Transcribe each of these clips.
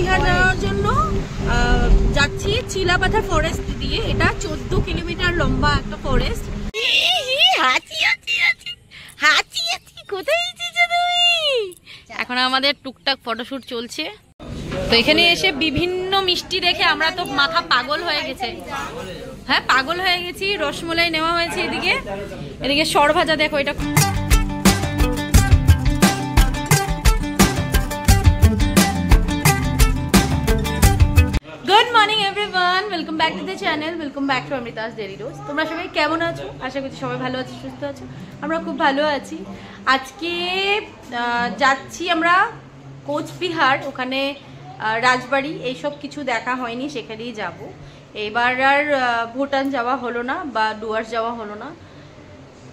কোচবিহার যাওয়ার জন্য যাচ্ছি চিলাপাথর ফরেস্ট দিয়ে। এটা 14 কিলোমিটার লম্বা একটা ফরেস্ট। কোথায় এখন আমাদের টুকটাক ফটোশুট চলছে। তো এখানে এসে বিভিন্ন মিষ্টি দেখে আমরা তো মাথা পাগল হয়ে গেছে। হ্যাঁ, পাগল হয়ে গেছি। রসমলাই নেওয়া হয়েছে এদিকে, এদিকে সরভাজা দেখো। এটা good morning everyone, welcome back to the channel, welcome back to Amrita's daily dose. তোমরা সবাই কেমন আছো? আশা করছি সবাই ভালো আছো, সুস্থ আছো। আমরা খুব ভালো আছি। আজকে যাচ্ছি আমরা কোচবিহার, ওখানে রাজবাড়ি, এইসব কিছু দেখা হয়নি, সেখানেই যাব। এবার আর ভুটান যাওয়া হলো না বা ডুয়ার্স যাওয়া হলো না,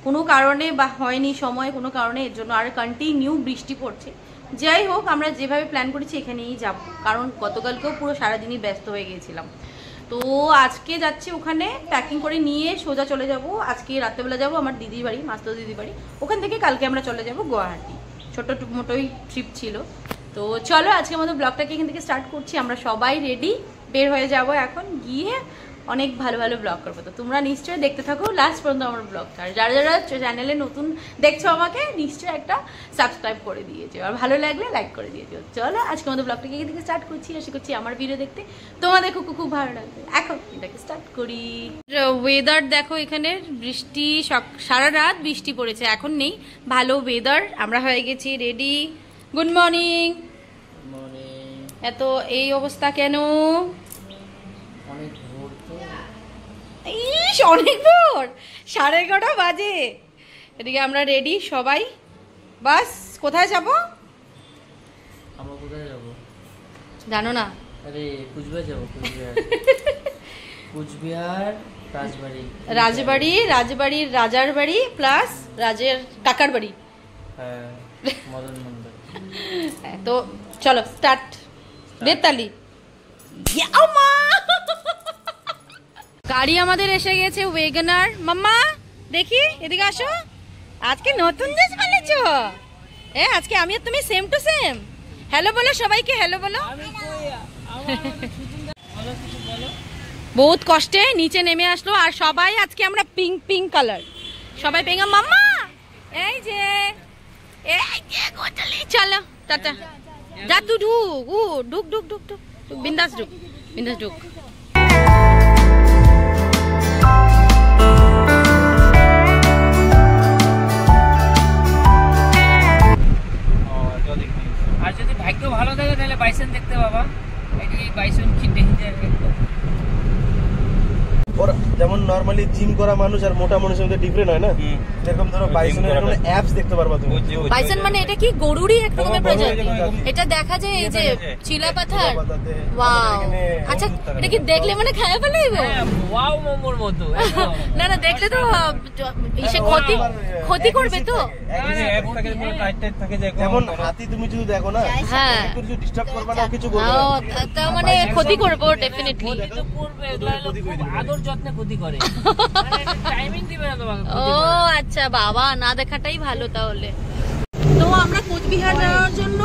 কোনো কারণে বা হয়নি সময়, কোনো কারণে। এর জন্য আর কন্টিনিউ বৃষ্টি পড়ছে। যাই হোক, আমরা যেভাবে প্ল্যান করেছি এখানেই যাব, কারণ গতকালকেও পুরো সারাদিনই ব্যস্ত হয়ে গিয়েছিলাম। তো আজকে যাচ্ছি ওখানে, প্যাকিং করে নিয়ে সোজা চলে যাব। আজকে রাত্রেবেলা যাব আমার দিদির বাড়ি, মাস্তো দিদির বাড়ি। ওখান থেকে কালকে আমরা চলে যাব গুয়াহাটি। ছোট্ট মোটোই ট্রিপ ছিল। তো চলো আজকে আমাদের ব্লগটাকে এখান থেকে স্টার্ট করছি। আমরা সবাই রেডি, বের হয়ে যাব এখন, গিয়ে অনেক ভালো ভালো ব্লগ করবো। তো তোমরা নিশ্চয়ই দেখতে থাকো লাস্ট পর্যন্ত আমার ব্লগটা। আর যারা যারা চ্যানেলে নতুন দেখছো আমাকে, নিশ্চয়ই একটা সাবস্ক্রাইব করে দিয়েছো, আর ভালো লাগলে লাইক করে দিয়েছো। চলো আজকে আমাদের ব্লগটাকে এখান থেকে স্টার্ট করছি। আশা করছি আমার ভিডিও দেখতে তোমাদের খুব খুব ভালো লাগবে। এখন এটাকে স্টার্ট করি। ওয়েদার দেখো, এখানে বৃষ্টি, সারা রাত বৃষ্টি পড়েছে, এখন নেই, ভালো ওয়েদার। আমরা হয়ে গেছি রেডি। Good morning. এত এই অবস্থা কেন? অনেক ভোর, 11:30 বাজে। এদিকে আমরা রেডি সবাই। বাস কোথায় যাব? আমরা কোথায় যাব জানো না? আরে কুচবিহার যাব। কুচবিহার রাজবাড়ি, রাজবাড়ির রাজার বাড়ি প্লাস রাজের কাকার বাড়ি। হ্যাঁ, মদন মন্দির। তো চলো স্টার্ট। দেবতালি। গাড়ি আমাদের এসে গেছে, ওয়েগনার। মাম্মা দেখি, এদিকে আসো। আজকে নতুন ড্রেস বানিয়েছো? আজকে আমি আর তুমি সেম টু সেম। হ্যালো বলো সবাইকে, হ্যালো বলো। বহুত কষ্টে নিচে নেমে আসলো, আর সবাই আজকে আমরা পিঙ্ক পিঙ্ক কালার, সবাই পিঙ্ক। মাম্মা এই যে চলো টাটা। যা তুই ঢুক ঢুক ঢুক ঢুক ঢুক, বিন্দাস ঢুক, বিন্দাস ঢুক। আর যদি ভাগ্য ভালো থাকে তাহলে বাইসন দেখতে পাবা। এই বাইসন কি ডেঞ্জার একদম। যেমন নরমালি জিম করা মানুষ আর মোটা মানুষের মধ্যে ডিফারেন্ট হয় না, এরকম ধরো বাইসনের এরকম অ্যাপস দেখতে পারবা তুমি। বাইসন মানে এটা কি গরুরই এক রকমের প্রজাতি? এটা দেখা যায় এই যে চিলাপাথর। ওয়াও, আচ্ছা এটা কি দেখলে মানে খায়া ফেলাইবো? ওয়াও, মোমোর মতো। না না, দেখলে তো ইসে ক্ষতি করবে তো। যেমন হাতি তুমি যদি দেখো না, হ্যাঁ, একটু কিছু ডিস্টার্ব করবে না, কিছু করবে না, তার মানে ক্ষতি করবে ডেফিনেটলি। আদর যত্নে ক্ষতি করে, টাইমিং দিবে না তোমাকে। ও আচ্ছা, বাবা না দেখাটাই ভালো তাহলে। তো আমরা কোচবিহার যাওয়ার জন্য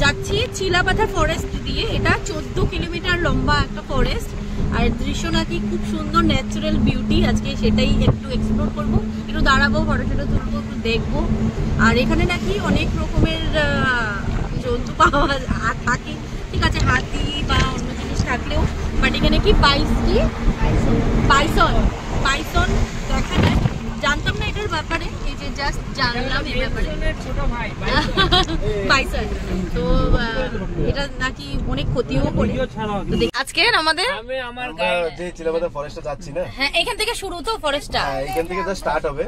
যাচ্ছি চিলাপাথর ফরেস্ট দিয়ে। এটা 14 কিলোমিটার লম্বা একটা ফরেস্ট, আর দৃশ্য নাকি খুব সুন্দর, ন্যাচারাল বিউটি। আজকে সেটাই একটু এক্সপ্লোর করবো, একটু দাঁড়াবো, ফটো টটো তুলবো, একটু দেখবো। আর এখানে নাকি অনেক রকমের জন্তু পাওয়া থাকে, ঠিক আছে, হাতি বা অন্য জিনিস থাকলেও, বাট এখানে কি বাইসন দেখা যায়। জানতাম না এটার ব্যাপারে, এই যে জাস্ট জানলাম এই ব্যাপারে। ছোট ভাই বাইসন তো এটা নাকি অনেক ক্ষতিও করে। আজকে আমাদের যে চিলাপাথর ফরেস্টে যাচ্ছি না, হ্যাঁ এখান থেকে শুরু তো ফরেস্টটা, এখান থেকে যা স্টার্ট হবে।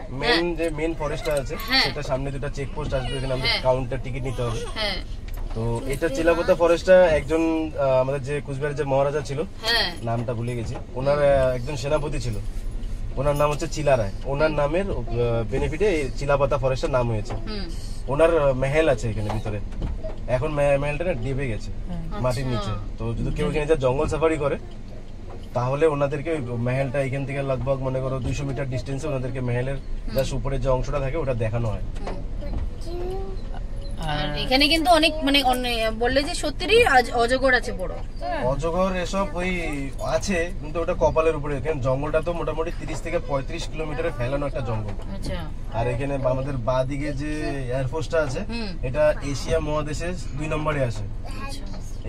মেন ফরেস্টটা আছে, সেটা সামনে দুটো চেকপোস্ট আসবে, এখানে আমাদের কাউন্টার টিকিট নিতে হবে। হ্যাঁ, তো এটা চিলাপাথর ফরেস্টটা একজন আমাদের যে কুচবিহারের যে মহারাজা ছিল, নামটা ভুলে গেছি, ওনার একজন সেনাপতি ছিল, ওনার নাম হচ্ছে চিলা রায়। ওনার নামের বেনিফিটে এই চিলাপাতা ফরেস্টের নাম হয়েছে। ওনার মেহেল আছে এখানে ভিতরে, এখন মেহেলটা ডেবে গেছে মাটির নিচে। তো যদি কেউ এখানে যা জঙ্গল সাফারি করে, তাহলে ওনাদেরকে মেহেলটা এখান থেকে লগভগ মনে করো 200 মিটার ডিস্টেন্সে ওনাদেরকে মেহেলের জাস্ট উপরে যে অংশটা থাকে ওটা দেখানো হয়। আর এখানে কিন্তু অনেক মানে বললে যে সত্যিই অজগর আছে বড়। অজগর এসব ওই আছে, কিন্তু ওটা কপালের উপরে। এখানে জঙ্গলটা তো মোটামুটি 30 থেকে 35 কিলোমিটারে ফেলানো একটা জঙ্গল। আচ্ছা। আর এখানে আমাদের বাঁ দিকে যে এয়ারফোর্সটা আছে, এটা এশিয়া মহাদেশে 2 নম্বরে আছে।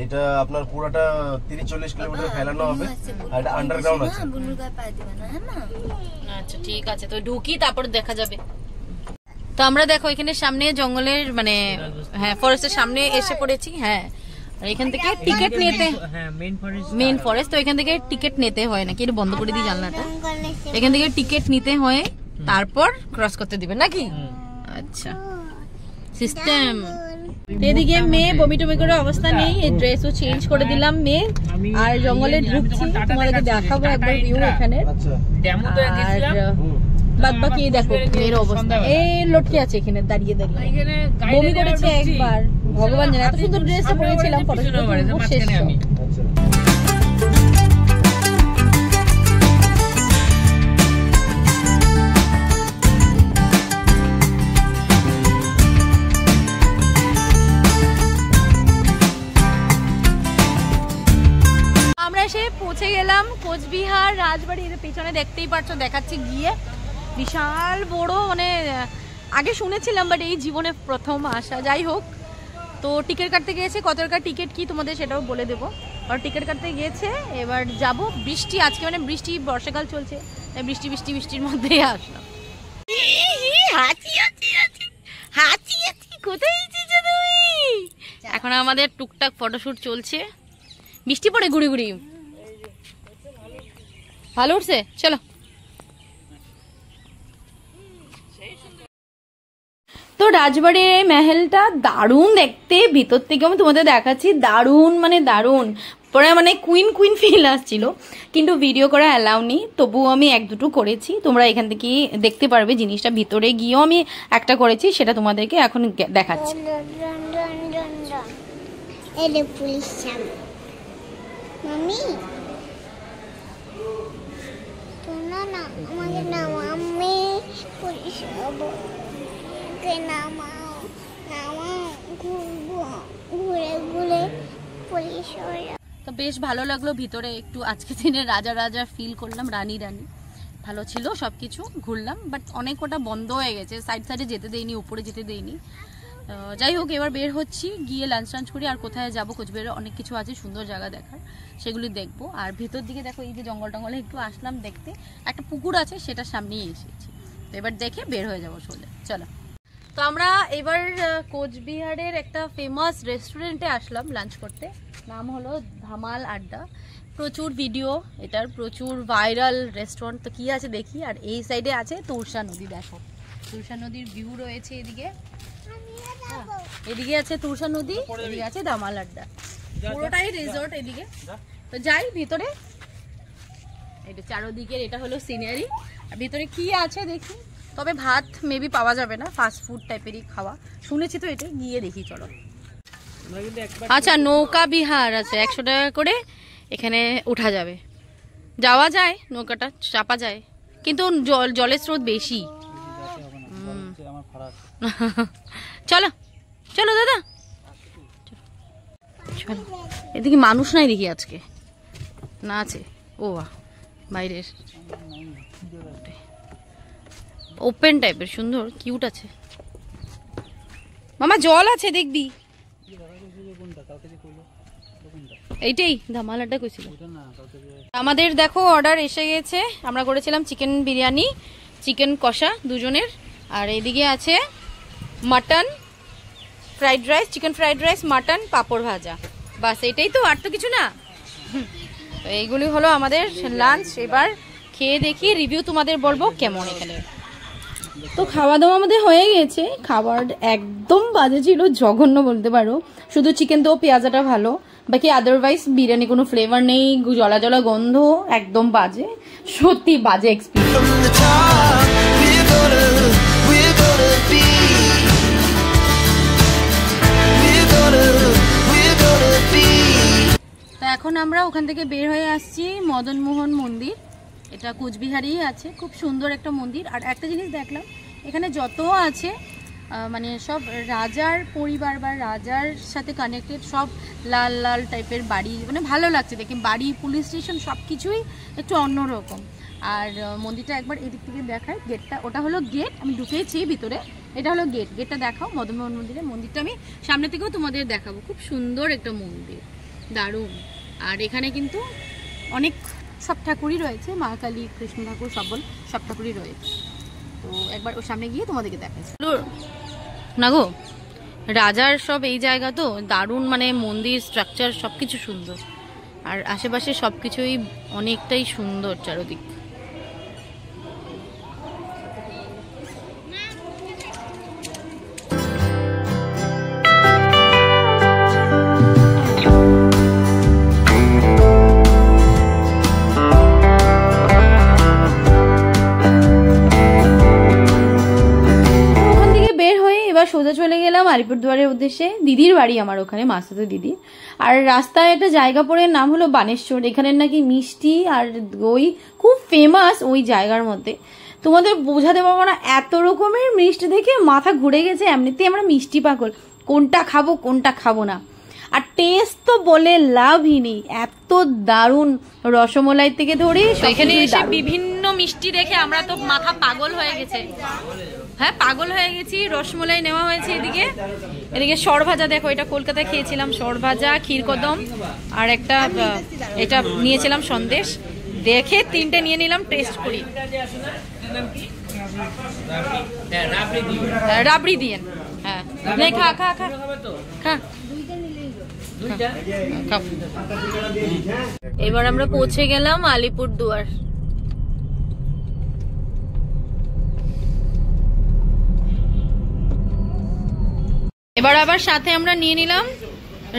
এটা আপনার পুরোটা 30-40 কিলোমিটার ফেলানো হবে, আর এটা আন্ডারগ্রাউন্ড আছে। আচ্ছা ঠিক আছে, তো ঢুকি তারপর দেখা যাবে। তো আমরা দেখো এখানে সামনে জঙ্গলের মানে হ্যাঁ ফরেস্টের সামনে এসে পড়েছি। হ্যাঁ, আর এখান থেকে টিকিট নিতে, হ্যাঁ মেইন ফরেস্ট, তো এখান থেকে টিকিট নিতে হয় নাকি? এটা বন্ধ করে দিই জানলাটা। এখান থেকে টিকিট নিতে হয়, তারপর ক্রস করতে দিবে নাকি? আচ্ছা সিস্টেম। এদিকে মেয়ে বমি টমি করে অবস্থা নেই, এই ড্রেসও চেঞ্জ করে দিলাম মেয়ে, আর জঙ্গলে ঢুকছি, তোমাদেরকে দেখাবো একবার ভিউ এখানে। আর বাদ বাকি দেখো মেয়ের অবস্থা, এই লটকে আছে এখানে দাঁড়িয়ে দাঁড়িয়ে, বমি করেছে একবার। ভগবান জানে, এত সুন্দর ড্রেসটা পরেছিলাম ফটোশুট শেষ। আমরা এসে পৌঁছে গেলাম কোচবিহার রাজবাড়ি। এর পিছনে দেখতেই পাচ্ছ, দেখাচ্ছি গিয়ে, বিশাল বড়, মানে আগে শুনেছিলাম বাট এই জীবনে প্রথম আসা। যাই হোক, তো টিকিট কাটতে গিয়েছে, কত টাকা টিকিট কি তোমাদের সেটাও বলে দেবো। আর টিকিট কাটতে গিয়েছে, এবার যাব। বৃষ্টি আজকে, মানে বৃষ্টি, বর্ষাকাল চলছে, বৃষ্টি বৃষ্টি বৃষ্টির মধ্যেই আসলাম। কোথায় এসেছো তুমি? এখন আমাদের টুকটাক ফটোশুট চলছে, বৃষ্টি পড়ে ঘুরি ঘুরি। ভালো উঠছে, চলো। তো রাজবাড়ির এই মেহেলটা দারুণ দেখতে, ভিতর থেকে আমি তোমাদের দেখাচ্ছি, দারুণ মানে দারুণ, পরে মানে কুইন কুইন ফিল আসছিল, কিন্তু ভিডিও করা অ্যালাউ নেই, তবুও আমি এক দুটো করেছি। তোমরা এখান থেকে দেখতে পারবে জিনিসটা, ভিতরে গিয়েও আমি একটা করেছি, সেটা তোমাদেরকে এখন দেখাচ্ছি। তো বেশ ভালো লাগলো ভিতরে, একটু আজকে দিনে রাজা রাজা ফিল করলাম, রানী রানী, ভালো ছিল সবকিছু। ঘুরলাম, বাট অনেক কটা বন্ধ হয়ে গেছে, সাইড সাইডে যেতে দেয়নি, উপরে যেতে দেয়নি। যাই হোক, এবার বের হচ্ছি, গিয়ে লাঞ্চ টাঞ্চ করি। আর কোথায় যাবো, কোচবিহারে অনেক কিছু আছে সুন্দর জায়গা দেখার, সেগুলি দেখবো। আর ভিতর দিকে দেখো, এই যে জঙ্গল টঙ্গলে একটু আসলাম দেখতে, একটা পুকুর আছে, সেটার সামনেই এসেছি। তো এবার দেখে বের হয়ে যাবো সোজা, চলো। তো আমরা এবার কোচবিহারের একটা ফেমাস রেস্টুরেন্টে আসলাম লাঞ্চ করতে, নাম হলো ধামাল আড্ডা। প্রচুর ভিডিও এটার, প্রচুর ভাইরাল রেস্টুরেন্ট। তো কি আছে দেখি। আর এই সাইডে আছে তুরসা নদী, দেখো তুরসা নদীর ভিউ রয়েছে এদিকে, এদিকে আছে তুরসা নদী, এদিকে আছে ধামাল আড্ডা, পুরোটাই রিসোর্ট এদিকে। তো যাই ভিতরে, এটা চারোদিকের, এটা হলো সিনারি। আর ভিতরে কি আছে দেখি, তবে ভাত মেবি পাওয়া যাবে না, ফাস্ট ফুড টাইপেরই খাওয়া শুনেছি, তো এটা গিয়ে দেখি চলো। আচ্ছা, নৌকা বিহার আছে, 100 টাকা করে এখানে উঠা যাবে, যাওয়া যায়, নৌকাটা চাপা যায়, কিন্তু জলের স্রোত বেশি। চলো চলো দাদা, চলো। এদিকে মানুষ নাই দেখি আজকে, না আছে, ও বাইরের ওপেন টাইপের, সুন্দর কিউট আছে। মামা জল আছে দেখবি, এইটাই ধামাল আড্ডা কইছিল। আমাদের দেখো অর্ডার এসে গেছে, আমরা করেছিলাম চিকেন বিরিয়ানি, চিকেন কষা দুজনের, আর এদিকে আছে mutton fried rice, chicken fried rice, mutton, পাঁপড় ভাজা, বাস এটাই তো, আর তো কিছু না। তো এইগুলি হলো আমাদের লাঞ্চ। এবার খেয়ে দেখি, রিভিউ তোমাদের বলবো কেমন এখানে। তো খাওয়া দাওয়া আমাদের হয়ে গেছে, খাবার একদম বাজে ছিল, জঘন্য বলতে পারো, শুধু চিকেন তো পেঁয়াজাটা ভালো, বাকি আদারওয়াইজ বিরিয়ানি কোনো ফ্লেভার নেই, জলা জলা গন্ধ, একদম বাজে, সত্যি বাজে এক্সপিরিয়েন্স। তা এখন আমরা ওখান থেকে বের হয়ে আসছি মদনমোহন মন্দির, এটা কোচবিহারেই আছে, খুব সুন্দর একটা মন্দির। আর একটা জিনিস দেখলাম, এখানে যত আছে মানে সব রাজার পরিবার বা রাজার সাথে কানেক্টেড, সব লাল লাল টাইপের বাড়ি, মানে ভালো লাগছে দেখে। বাড়ি, পুলিশ স্টেশন সব কিছুই একটু অন্যরকম। আর মন্দিরটা একবার এদিক থেকে দেখায়, গেটটা, ওটা হলো গেট, আমি ঢুকেছি ভিতরে, এটা হলো গেট। গেটটা দেখাও মদনমোহন মন্দিরে। মন্দিরটা আমি সামনে থেকেও তোমাদের দেখাবো, খুব সুন্দর একটা মন্দির, দারুণ। আর এখানে কিন্তু অনেক সব ঠাকুরই রয়েছে, মা কালী, কৃষ্ণ ঠাকুর, সব ঠাকুরই রয়েছে। তো একবার ওর সামনে গিয়ে তোমাদেরকে দেখাচ্ছি না গো। রাজার সব এই জায়গা তো দারুণ, মানে মন্দির স্ট্রাকচার সব কিছু সুন্দর, আর আশেপাশে সব কিছুই অনেকটাই সুন্দর চারদিক। সোজা চলে গেলাম আলিপুরদুয়ারের উদ্দেশ্যে। দিদির বাড়ি আমার ওখানে, মাসুতো দিদি। আর রাস্তায় একটা জায়গা পড়ে নাম হলো বানেশ্বর। এখানের নাকি মিষ্টি আর দই খুব ফেমাস ওই জায়গার মধ্যে। তোমাদের বোঝাতে পারবো না, এত রকমের মিষ্টি দেখে মাথা ঘুরে গেছে। এমনিতেই আমরা মিষ্টি পাগল, কোনটা খাবো কোনটা খাবো না। আর টেস্ট তো বলে লাভই নেই, এত দারুণ, রসমলাই থেকে ধরে এখানে এসে বিভিন্ন মিষ্টি দেখে আমরা তো মাথা পাগল হয়ে গেছে। হ্যাঁ, পাগল হয়ে গেছি। রসমলাই নেওয়া হয়েছে এদিকে সরভাজা, দেখো এটা কলকাতায় খেয়েছিলাম, সরভাজা, ক্ষীরকদম, আর একটা এটা নিয়েছিলাম সন্দেশ। দেখে তিনটে নিয়ে নিলাম, টেস্ট করি। রাবড়ি দিয়ে, হ্যাঁ, খা খা খা খা। এবার আমরা পৌঁছে গেলাম আলিপুরদুয়ার। এবার আবার সাথে আমরা নিয়ে নিলাম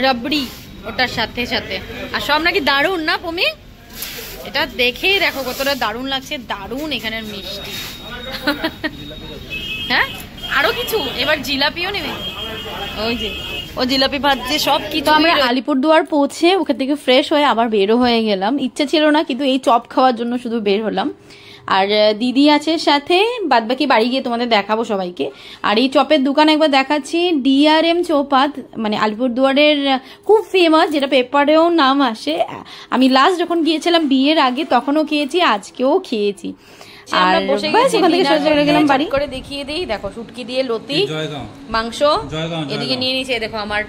রাবড়ি, ওটার সাথে সাথে। আর সব নাকি দারুণ না পমি? এটা দেখেই দেখো কতটা দারুণ লাগছে, দারুণ এখানের মিষ্টি। হ্যাঁ, আরো কিছু, এবার জিলাপিও নেবে। ওই যে ও জিলাপি ভাজছে, সব কিছু। আমরা আলিপুরদুয়ার পৌঁছে ওখান থেকে ফ্রেশ হয়ে আবার বেরো হয়ে গেলাম। ইচ্ছা ছিল না, কিন্তু এই চপ খাওয়ার জন্য শুধু বের হলাম। আর দিদি আছে সাথে, বাদবাকি বাড়ি গিয়ে তোমাদের দেখাবো সবাইকে। আর এই চপের দোকান একবার দেখাচ্ছি, DRM চৌপাত, মানে আলিপুরদুয়ারের খুব ফেমাস, যেটা পেপারেও নাম আসে। আমি লাস্ট যখন গিয়েছিলাম বিয়ের আগে, তখনও খেয়েছি, আজকেও খেয়েছি। আর ওখান থেকে চলে গেলাম বাড়ি। করে দেখিয়ে দিই, দেখো শুটকি দিয়ে লতি, মাংস, এদিকে নিয়ে নিয়েছে দেখো আমার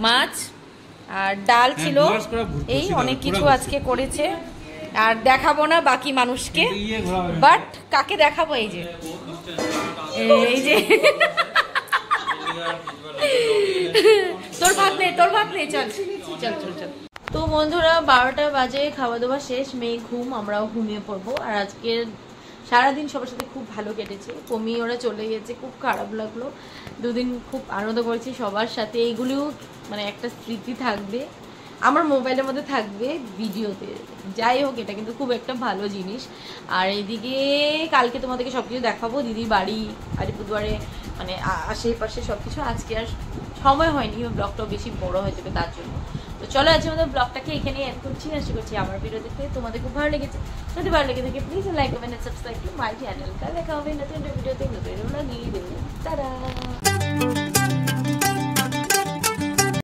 মাছ, আর ডাল ছিল, এই অনেক কিছু আজকে করেছে। আর দেখাবো না বাকি মানুষকে, বাট কাকে দেখাবো, এই যে তোর ভাত নেই, চল চল চল চল। তো বন্ধুরা 12টা বাজে, খাওয়া দাওয়া শেষ, মেয়ে ঘুম, আমরাও ঘুমিয়ে পড়বো। আর আজকের সারাদিন সবার সাথে খুব ভালো কেটেছে। কমি ওরা চলে গেছে, খুব খারাপ লাগলো। দুদিন খুব আনন্দ করেছি সবার সাথে, এইগুলিও মানে একটা স্মৃতি থাকবে আমার মোবাইলের মধ্যে, থাকবে ভিডিওতে। যাই হোক, এটা কিন্তু খুব একটা ভালো জিনিস। আর এইদিকে কালকে তোমাদেরকে সবকিছু দেখাবো, দিদির বাড়ি আলিপুরদুয়ারে, মানে আশেপাশে সবকিছু। আজকে আর সময় হয়নি, ব্লগটাও বেশি বড় হয়ে যাবে তার জন্য। তো চলো আজকে আমাদের ব্লগটাকে এখানে এড করছি। আশা করছি আমার ভিডিও দেখতে তোমাদের খুব ভালো লেগেছে। যদি ভালো লেগে থাকে please like, comment, subscribe to my channel. দেখা হবে নতুন ভিডিওতে, নতুন ভিডিও নিয়ে দেবো। টাটা।